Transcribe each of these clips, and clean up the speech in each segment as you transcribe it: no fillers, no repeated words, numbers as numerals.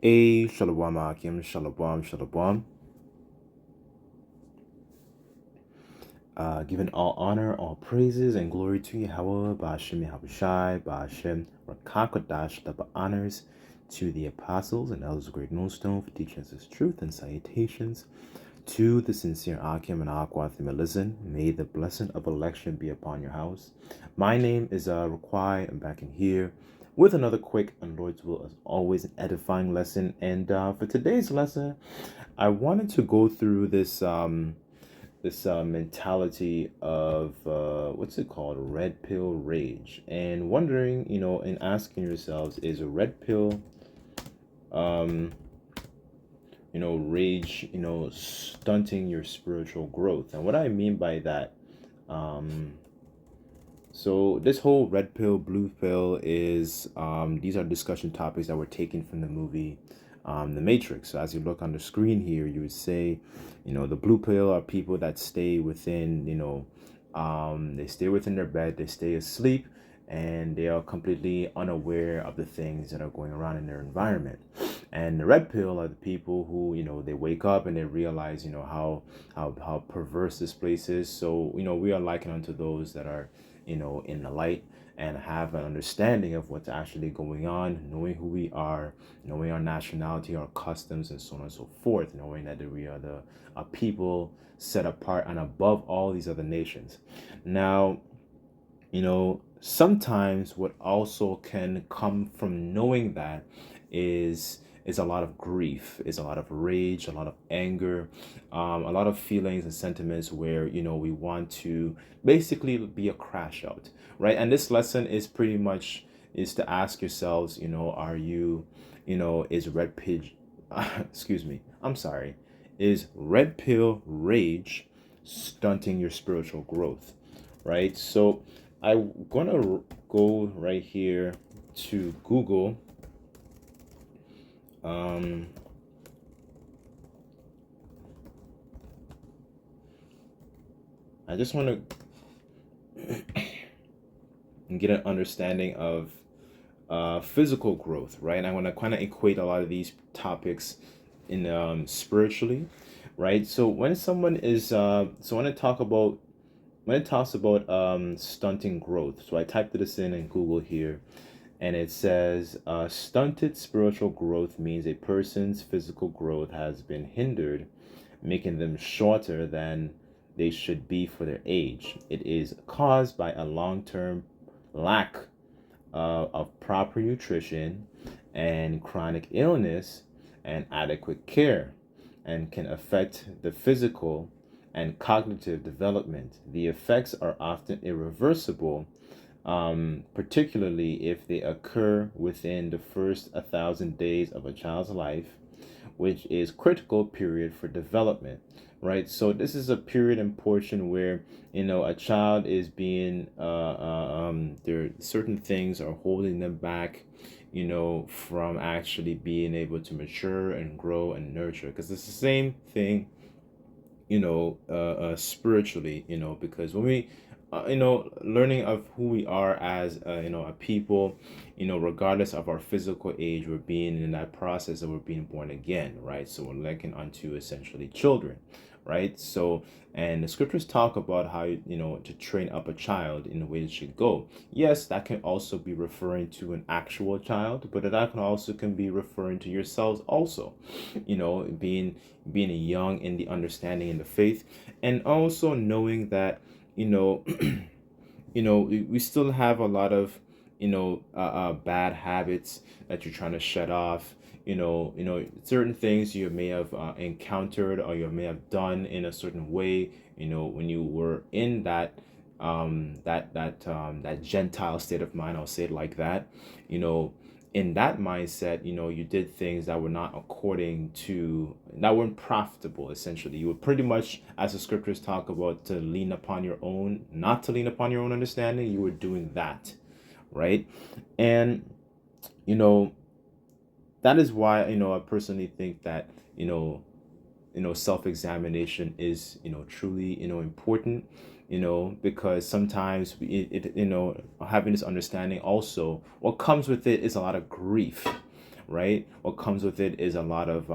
Shalom Akim, Shalom, Shalom. Giving all honor, all praises, and glory to Yahweh, Ba'ashem Yahushai, Ba'ashem Rakakodash, double honors to the apostles and elders of Great Millstone for teaching us His truth, and salutations to the sincere Akim and Aquathim. Listen, may the blessing of election be upon your house. My name is Raquai. I'm back in here with another quick and Lord's will, as always, an edifying lesson. And for today's lesson, I wanted to go through this mentality of what's it called, red pill rage, and wondering, and asking yourselves, is a red pill rage, stunting your spiritual growth? And what I mean by that, so this whole red pill, blue pill is, these are discussion topics that were taken from the movie The Matrix. So as you look on the screen here, you would say, the blue pill are people that stay within, they stay within their bed, they stay asleep, and they are completely unaware of the things that are going around in their environment. And the red pill are the people who, they wake up and they realize, how perverse this place is. So, we are likened unto those that are, in the light and have an understanding of what's actually going on, knowing who we are, knowing our nationality, our customs, and so on and so forth, knowing that we are a people set apart and above all these other nations. Now, sometimes what also can come from knowing that is a lot of grief, is a lot of rage, a lot of anger, a lot of feelings and sentiments where, we want to basically be a crash out, right? And this lesson is pretty much is to ask yourselves, are you, is red pill, is red pill rage stunting your spiritual growth, right? So I'm gonna go right here to Google. I just want to get an understanding of physical growth, right? And I want to kind of equate a lot of these topics in spiritually, right? So when someone is when it talks about stunting growth, so I typed this in Google here, and it says stunted spiritual growth means a person's physical growth has been hindered, making them shorter than they should be for their age. It is caused by a long-term lack of proper nutrition and chronic illness and adequate care, and can affect the physical and cognitive development. The effects are often irreversible, particularly if they occur within the first 1,000 days of a child's life, which is critical period for development, right? So this is a period and portion where, a child is being, there certain things are holding them back, from actually being able to mature and grow and nurture. Because it's the same thing, spiritually, because when we, learning of who we are as, a people, regardless of our physical age, we're being in that process of we're being born again, right? So we're likened unto essentially children, right? So, and the scriptures talk about how, to train up a child in the way it should go. Yes, that can also be referring to an actual child, but that can be referring to yourselves also, being young in the understanding in the faith, and also knowing that, we still have a lot of, bad habits that you're trying to shut off. Certain things you may have encountered or you may have done in a certain way, when you were in that that Gentile state of mind, I'll say it like that. In that mindset, you did things that were not that weren't profitable. Essentially, you were pretty much, as the scriptures talk about, not to lean upon your own understanding. You were doing that, right? And that is why, I personally think that, self-examination is, truly, important, because sometimes having this understanding, also what comes with it is a lot of grief, right? What comes with it is a lot of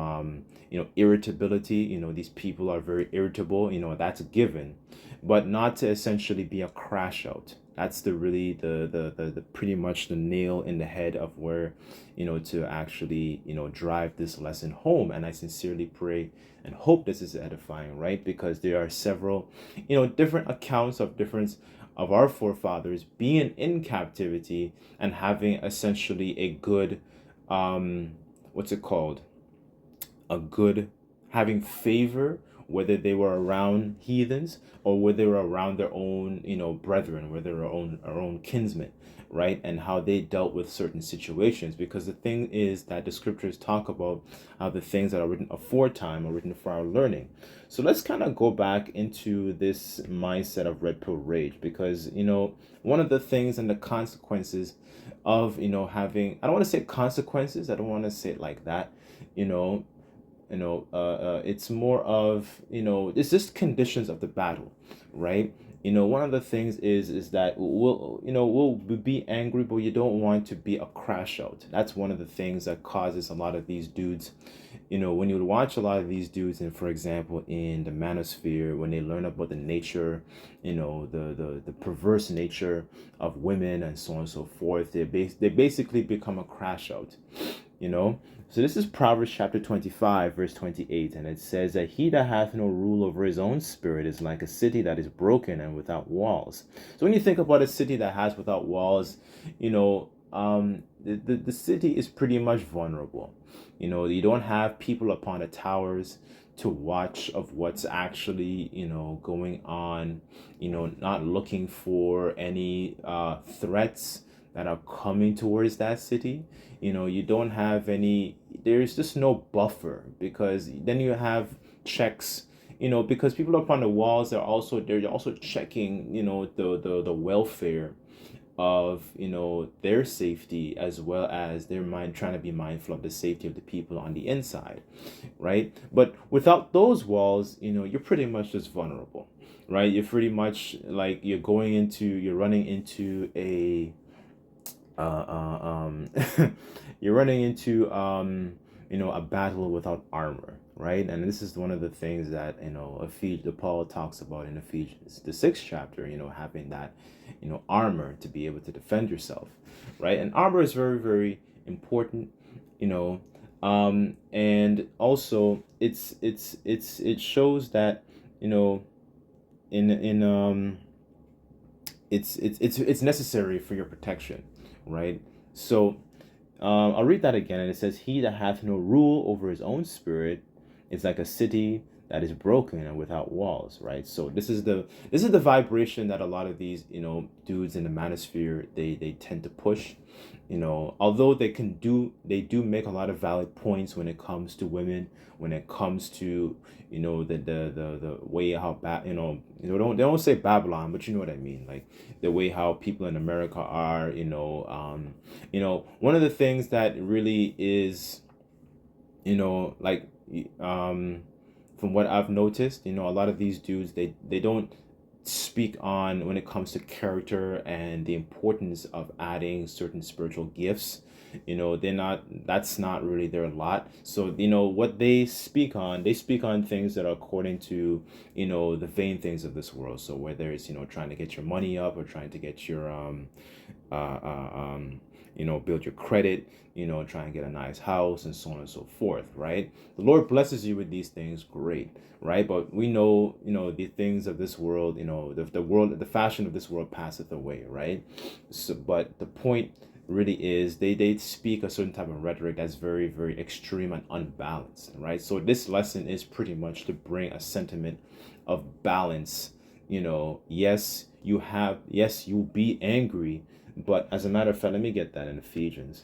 irritability. These people are very irritable. That's a given, but not to essentially be a crash out. That's the really the pretty much the nail in the head of where to actually drive this lesson home. And I sincerely pray and hope this is edifying, right? Because there are several different accounts of different of our forefathers being in captivity and having essentially a good what's it called, a good, having favor, whether they were around heathens or whether they were around their own brethren, whether their own kinsmen, right? And how they dealt with certain situations. Because the thing is that the scriptures talk about how the things that are written aforetime are written for our learning. So let's kind of go back into this mindset of red pill rage, because one of the things and the consequences of having, I don't want to say consequences, I don't want to say it like that, you know it's more of it's just conditions of the battle, right? One of the things is that we'll be angry, but you don't want to be a crash out. That's one of the things that causes a lot of these dudes, when you watch a lot of these dudes, and for example in the manosphere, when they learn about the nature, the perverse nature of women and so on and so forth, they basically become a crash out. So this is Proverbs chapter 25, verse 28, and it says that he that hath no rule over his own spirit is like a city that is broken and without walls. So when you think about a city that has without walls, the city is pretty much vulnerable. You don't have people upon the towers to watch of what's actually going on, not looking for any threats that are coming towards that city. You don't have any, there's just no buffer, because then you have checks, because people up on the walls are also, they're also checking the welfare of their safety, as well as their mind, trying to be mindful of the safety of the people on the inside, right? But without those walls, you're pretty much just vulnerable, right? You're pretty much like you're running into a you're running into a battle without armor, right? And this is one of the things that Paul talks about in Ephesians, the 6th chapter, having that armor to be able to defend yourself, right? And armor is very, very important, and also it shows that in it's necessary for your protection, right? So I'll read that again, and it says, he that hath no rule over his own spirit is like a city that is broken and without walls, right? So this is the vibration that a lot of these dudes in the manosphere, they tend to push. Although they do make a lot of valid points when it comes to women, when it comes to the way how they don't say Babylon, but you know what I mean, like the way how people in America are. One of the things that really is like from what I've noticed, a lot of these dudes, they don't speak on when it comes to character and the importance of adding certain spiritual gifts. That's not really their lot. So what they speak on things that are according to the vain things of this world. So whether it's trying to get your money up, or trying to get your uh, uh, um build your credit, try and get a nice house and so on and so forth, right? The Lord blesses you with these things, great, right? But we know, the things of this world, the fashion of this world passeth away, right? So, but the point really is they speak a certain type of rhetoric that's very, very extreme and unbalanced, right? So this lesson is pretty much to bring a sentiment of balance. Yes, you'll be angry, but as a matter of fact, let me get that in Ephesians.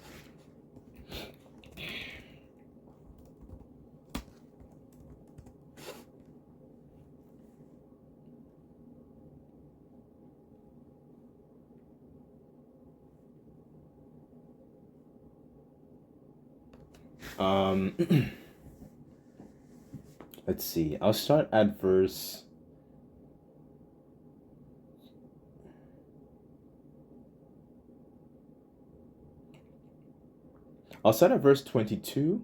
Let's see. I'll start at verse. I'll start at verse 22,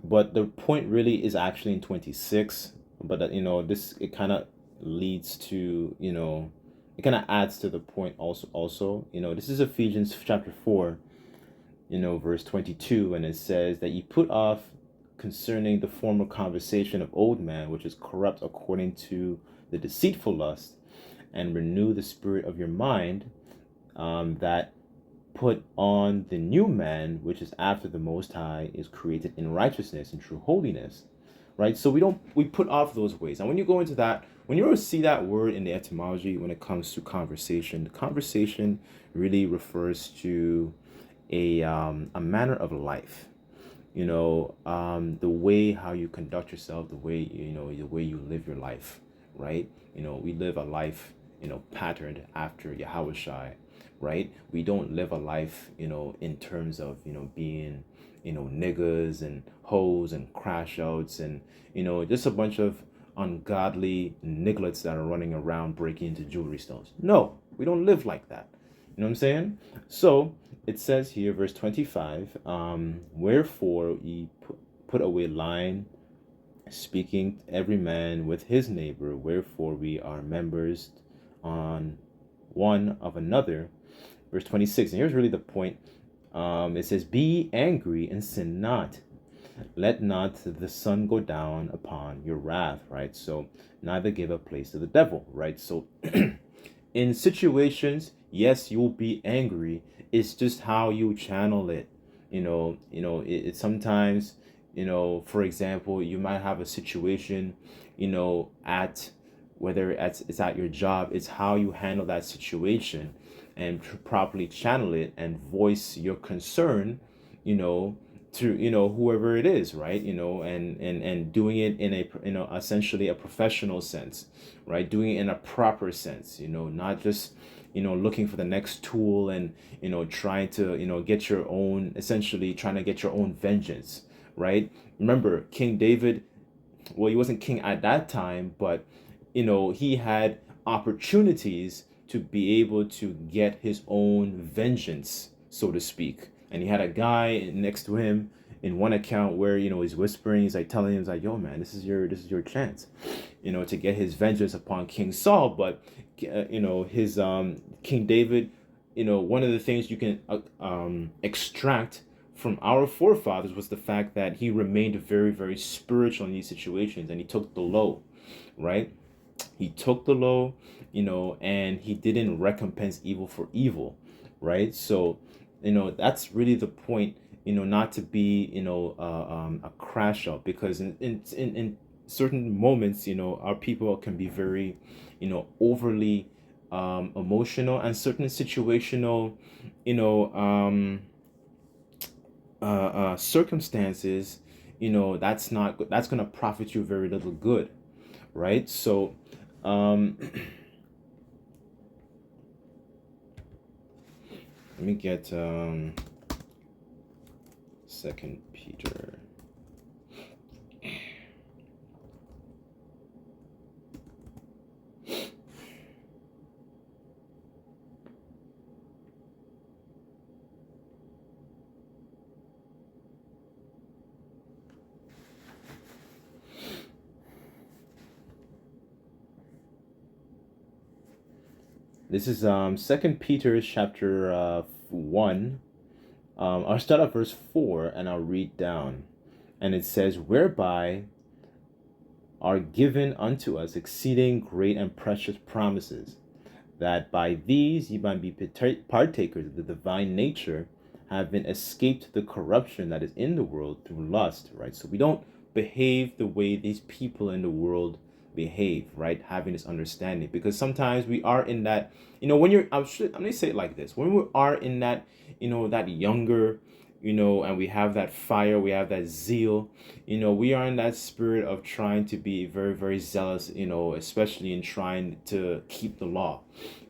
but the point really is actually in 26. But this, it kind of leads to, it kind of adds to the point also. This is Ephesians chapter 4, verse 22, and it says that you put off concerning the former conversation of old man, which is corrupt according to the deceitful lust, and renew the spirit of your mind, that put on the new man, which is after the Most High, is created in righteousness and true holiness. Right? So we put off those ways. And when you go into that, when you see that word in the etymology, when it comes to conversation, the conversation really refers to a manner of life. The way how you conduct yourself, the way the way you live your life, right? We live a life patterned after Yahweh, right? We don't live a life in terms of being niggas and hoes and crash outs and just a bunch of ungodly nigglets that are running around breaking into jewelry stores. No, we don't live like that. You know what I'm saying? So it says here, verse 25, wherefore ye put away lying, speaking every man with his neighbor, wherefore we are members on one of another. Verse 26, and here's really the point. It says, be angry and sin not. Let not the sun go down upon your wrath, right? So neither give a place to the devil, right? So in situations, yes, you'll be angry. It's just how you channel it. It sometimes, for example, you might have a situation, at whether it's at your job, it's how you handle that situation and properly channel it and voice your concern, to whoever it is, right? And doing it in a essentially a professional sense, right? Doing it in a proper sense, not just looking for the next tool and trying to get your own, essentially trying to get your own vengeance, right? Remember King David, well, he wasn't king at that time, but he had opportunities to be able to get his own vengeance, so to speak. And he had a guy next to him in one account where he's whispering, he's like telling him, he's like, yo man, this is your chance, to get his vengeance upon King Saul. But his King David, one of the things you can extract from our forefathers was the fact that he remained very, very spiritual in these situations, and he took the low, right? He took the low, and he didn't recompense evil for evil, right? So, that's really the point, not to be, a crash out, because in certain moments, our people can be very, overly emotional, and certain situational, circumstances, that's gonna profit you very little good, right? So, let me get Second Peter. This is Second Peter chapter 1. I'll start at verse 4 and I'll read down. And it says, whereby are given unto us exceeding great and precious promises, that by these ye might be partakers of the divine nature, having escaped the corruption that is in the world through lust, right? So we don't behave the way these people in the world behave, right? Having this understanding, because sometimes we are in that, when you're, I'm gonna say it like this: when we are in that, that younger, and we have that fire, we have that zeal, we are in that spirit of trying to be very, very zealous, especially in trying to keep the law.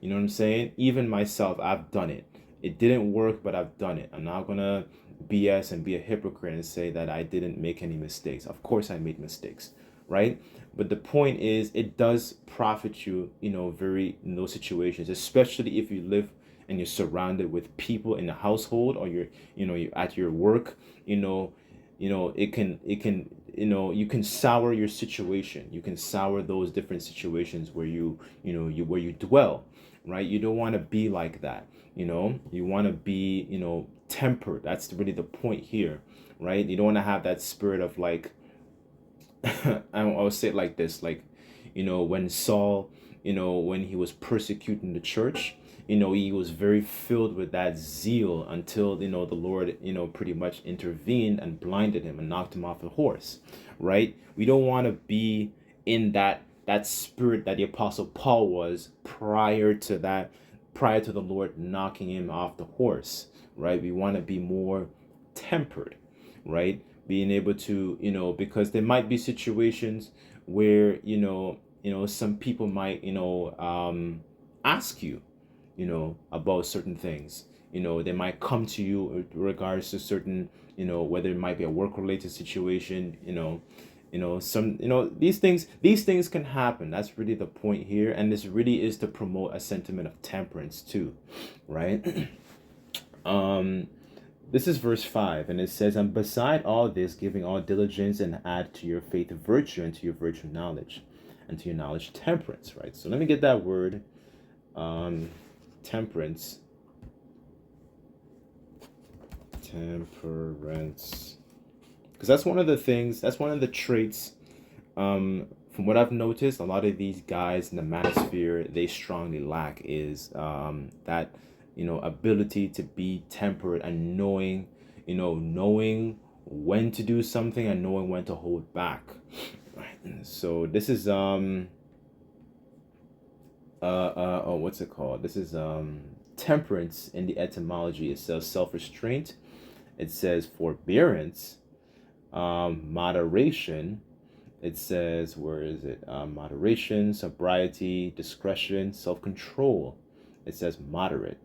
You know what I'm saying? Even myself, I've done it. It didn't work, but I've done it. I'm not gonna BS and be a hypocrite and say that I didn't make any mistakes. Of course I made mistakes, right? But the point is, it does profit you, very in those situations, especially if you live and you're surrounded with people in the household, or you're at your work, you can sour your situation. You can sour those different situations where where you dwell, right? You don't want to be like that. You want to be, tempered. That's really the point here, right? You don't want to have that spirit of like, I'll say it like this, like, when Saul, when he was persecuting the church, he was very filled with that zeal until, the Lord, pretty much intervened and blinded him and knocked him off the horse, right? We don't want to be in that spirit that the Apostle Paul was prior to the Lord knocking him off the horse, right? We want to be more tempered, right? Being able to, because there might be situations where, some people might, ask you, about certain things. They might come to you in regards to certain, whether it might be a work related situation, these things can happen. That's really the point here. And this really is to promote a sentiment of temperance too, right? This is verse 5, and it says, and beside all this, giving all diligence, and add to your faith virtue, and to your virtue knowledge, and to your knowledge temperance, right? So let me get that word, temperance. Temperance. Because that's one of the traits, from what I've noticed, a lot of these guys in the manosphere, they strongly lack is that ability to be tempered and knowing when to do something and knowing when to hold back. Right. So this is what's it called? This is temperance in the etymology. It says self-restraint. It says forbearance, moderation. It says, where is it? Moderation, sobriety, discretion, self-control. It says moderate.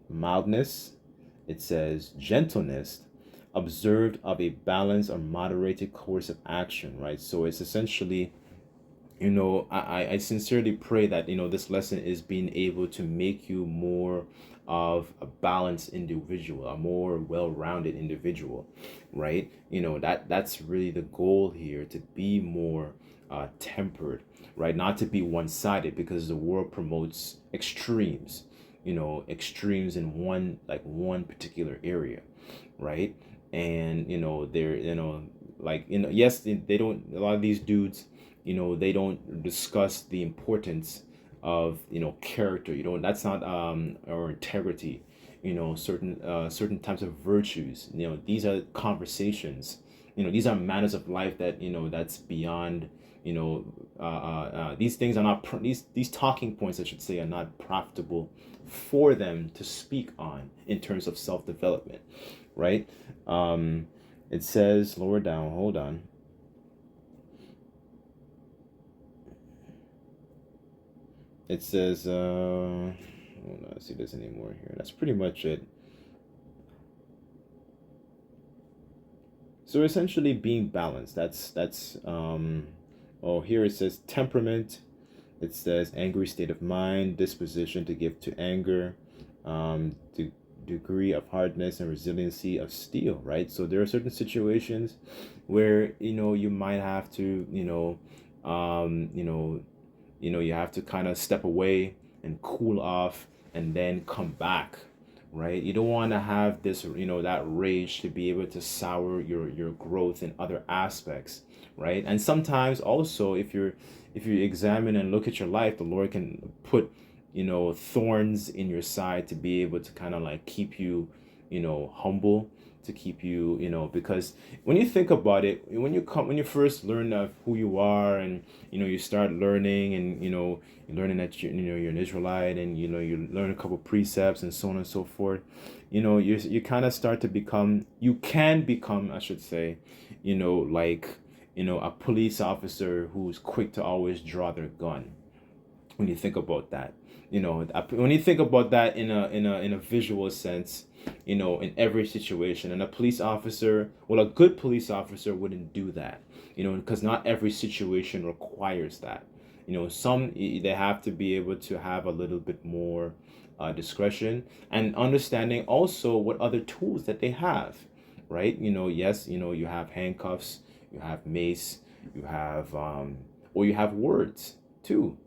Mildness. It says gentleness, observed of a balanced or moderated course of action, right? So it's essentially, I sincerely pray that, this lesson is being able to make you more of a balanced individual, a more well-rounded individual, right? That's really the goal here, to be more tempered, right? Not to be one-sided, because the world promotes extremes, extremes in one particular area, right? And they're, yes, they don't, a lot of these dudes, they don't discuss the importance of, character. That's not or integrity, certain types of virtues. These are conversations, these are matters of life that, that's beyond, these things are not these talking points, I should say, are not profitable for them to speak on in terms of self-development, right? It says lower down, hold on. It says, I don't see this anymore here. That's pretty much it. So essentially being balanced, that's here it says temperament. It says angry state of mind, disposition to give to anger, degree of hardness and resiliency of steel, right? So there are certain situations where, you might have to, you have to kind of step away and cool off and then come back, right? You don't want to have this, that rage to be able to sour your growth in other aspects, right? And sometimes also, if you examine and look at your life, the Lord can put, thorns in your side to be able to kind of like keep you, humble, to keep you, because when you think about it, when you first learn of who you are, and you start learning, and you're learning that you're an Israelite, and you learn a couple precepts and so on and so forth, you kind of start to become, you can become, I should say, like, a police officer who's quick to always draw their gun. When you think about that, when you think about that in a visual sense, in every situation, and a police officer, well, a good police officer wouldn't do that, because not every situation requires that. Some they have to be able to have a little bit more discretion and understanding also what other tools that they have, right? Yes, you have handcuffs, you have mace, you have or you have words too,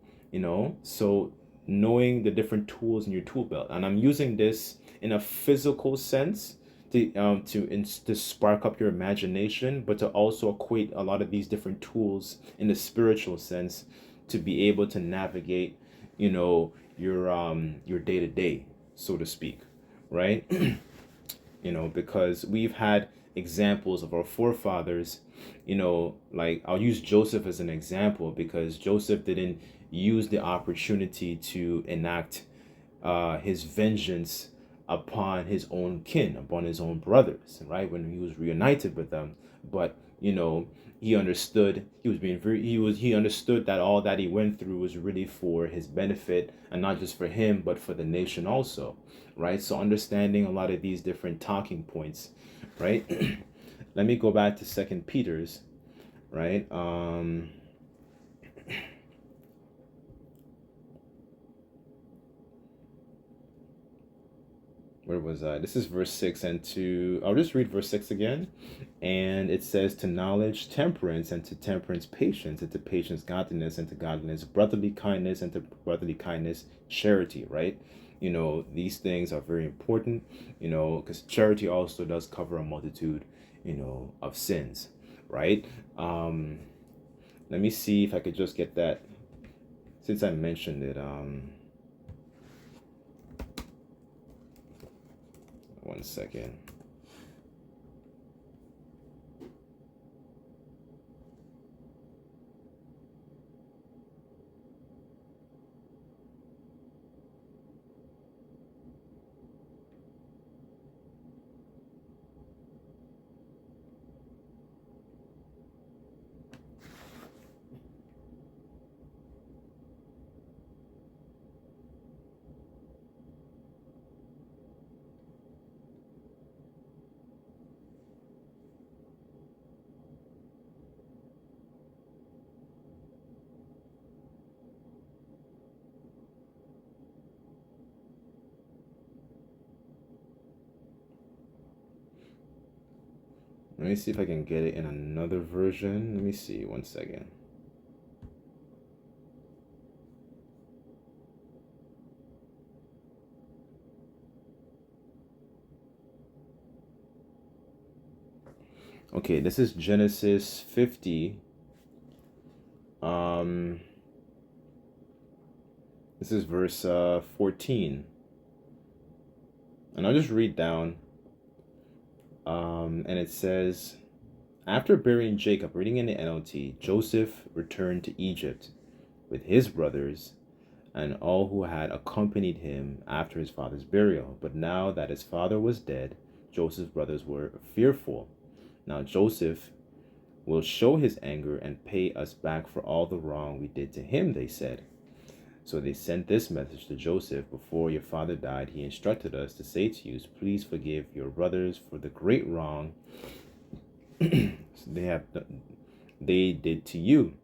so knowing the different tools in your tool belt. And I'm using this in a physical sense to spark up your imagination, but to also equate a lot of these different tools in the spiritual sense to be able to navigate, your day to day, so to speak, right? Because we've had examples of our forefathers, like I'll use Joseph as an example because Joseph didn't use the opportunity to enact his vengeance upon his own kin, upon his own brothers, right? When he was reunited with them. But, he understood he understood that all that he went through was really for his benefit and not just for him, but for the nation also, right? So understanding a lot of these different talking points, right? Let me go back to Second Peter's, right? Where was I? This is verse 6 and to I'll just read verse 6 again. And it says, to knowledge temperance, and to temperance patience, and to patience godliness, and to godliness brotherly kindness, and to brotherly kindness charity, right? These things are very important, because charity also does cover a multitude, of sins, right? Let me see if I could just get that since I mentioned it. One second. Let me see if I can get it in another version. Let me see. One second. Okay, this is Genesis 50. Um, this is verse 14. And I'll just read down. And it says, after burying Jacob, reading in the NLT, Joseph returned to Egypt with his brothers and all who had accompanied him after his father's burial. But now that his father was dead, Joseph's brothers were fearful. Now Joseph will show his anger and pay us back for all the wrong we did to him, they said. So they sent this message to Joseph: before your father died, he instructed us to say to you, please forgive your brothers for the great wrong they did to you,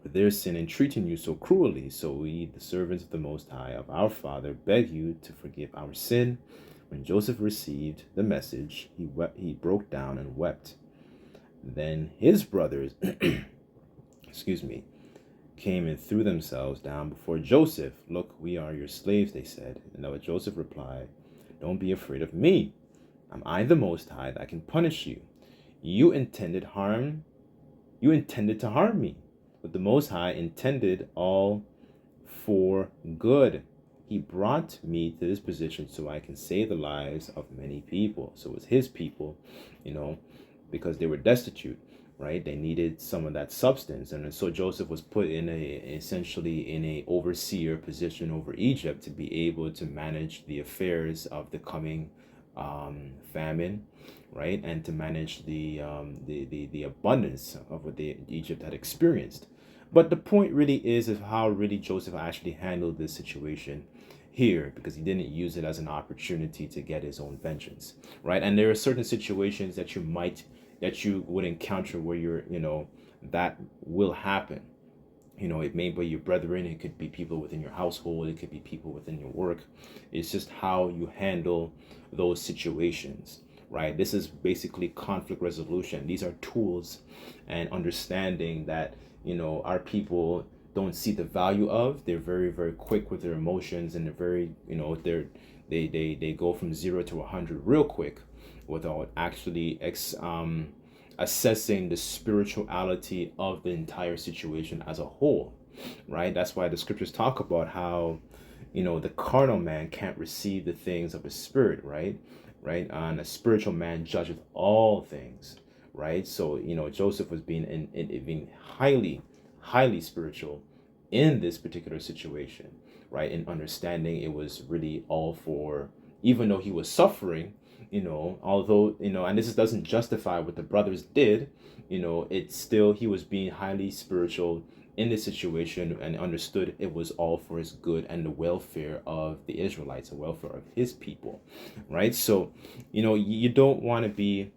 for their sin in treating you so cruelly. So we, the servants of the Most High, of our Father, beg you to forgive our sin. When Joseph received the message, he broke down and wept. Then his brothers, excuse me, came and threw themselves down before Joseph. Look, we are your slaves, they said. And now Joseph replied, don't be afraid of me. Am I the Most High that can punish you? You intended to harm me, but the Most High intended all for good. He brought me to this position so I can save the lives of many people. So it's his people, because they were destitute, right? They needed some of that substance. And so Joseph was put essentially in a overseer position over Egypt to be able to manage the affairs of the coming famine, right? And to manage the abundance of what Egypt had experienced. But the point really is how really Joseph actually handled this situation here, because he didn't use it as an opportunity to get his own vengeance, right? And there are certain situations that you would encounter where that will happen, It may be your brethren, it could be people within your household, it could be people within your work. It's just how you handle those situations, right? This is basically conflict resolution. These are tools and understanding that, our people don't see the value of. They're very, very quick with their emotions, and they're very, they go from 0 to 100 real quick without actually assessing the spirituality of the entire situation as a whole, right? That's why the scriptures talk about how, the carnal man can't receive the things of the spirit, right? Right? And a spiritual man judgeth all things, right? So, Joseph was being highly, highly spiritual in this particular situation, right? In understanding it was really all for, even though he was suffering, although, and doesn't justify what the brothers did, it's still, he was being highly spiritual in this situation and understood it was all for his good and the welfare of the Israelites, the welfare of his people, right? So, you don't want to be,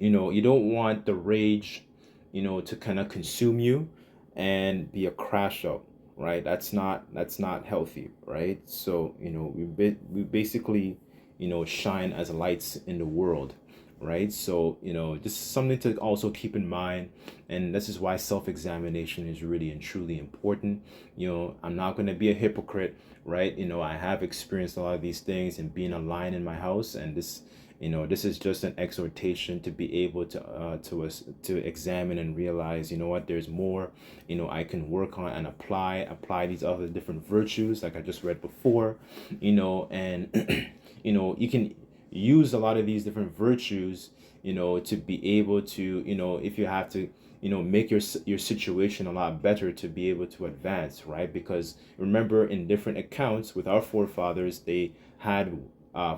you don't want the rage, to kind of consume you and be a crash out, right? That's not healthy, right? So, we basically, shine as lights in the world, right? So, this is something to also keep in mind. And this is why self-examination is really and truly important. I'm not going to be a hypocrite, right? I have experienced a lot of these things and being a lion in my house, and this is just an exhortation to be able to examine and realize, what, there's more, I can work on and apply these other different virtues like I just read before, and you can use a lot of these different virtues, to be able to, if you have to, make your situation a lot better to be able to advance, right? Because remember, in different accounts with our forefathers, they had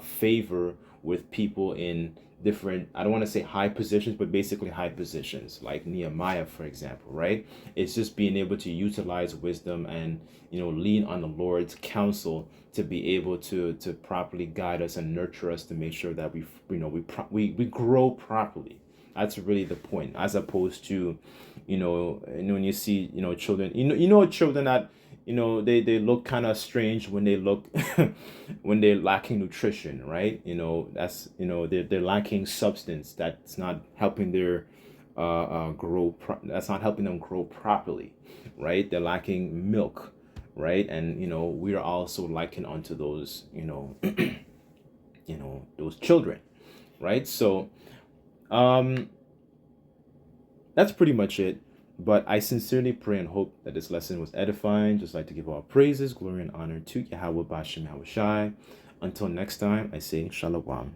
favor with people in different, I don't want to say high positions, but basically high positions, like Nehemiah, for example, right? It's just being able to utilize wisdom and, lean on the Lord's counsel to be able to properly guide us and nurture us to make sure that we grow properly. That's really the point, as opposed to, when you see, children, children that, they look kind of strange when they look when they're lacking nutrition, right? That's, they're lacking substance that's not helping their that's not helping them grow properly, right? They're lacking milk, right? And we are also likened onto those, those children, right? So that's pretty much it. But I sincerely pray and hope that this lesson was edifying. Just like to give all praises, glory, and honor to Yahweh Bashem Yahweh Shai. Until next time, I say Shalom.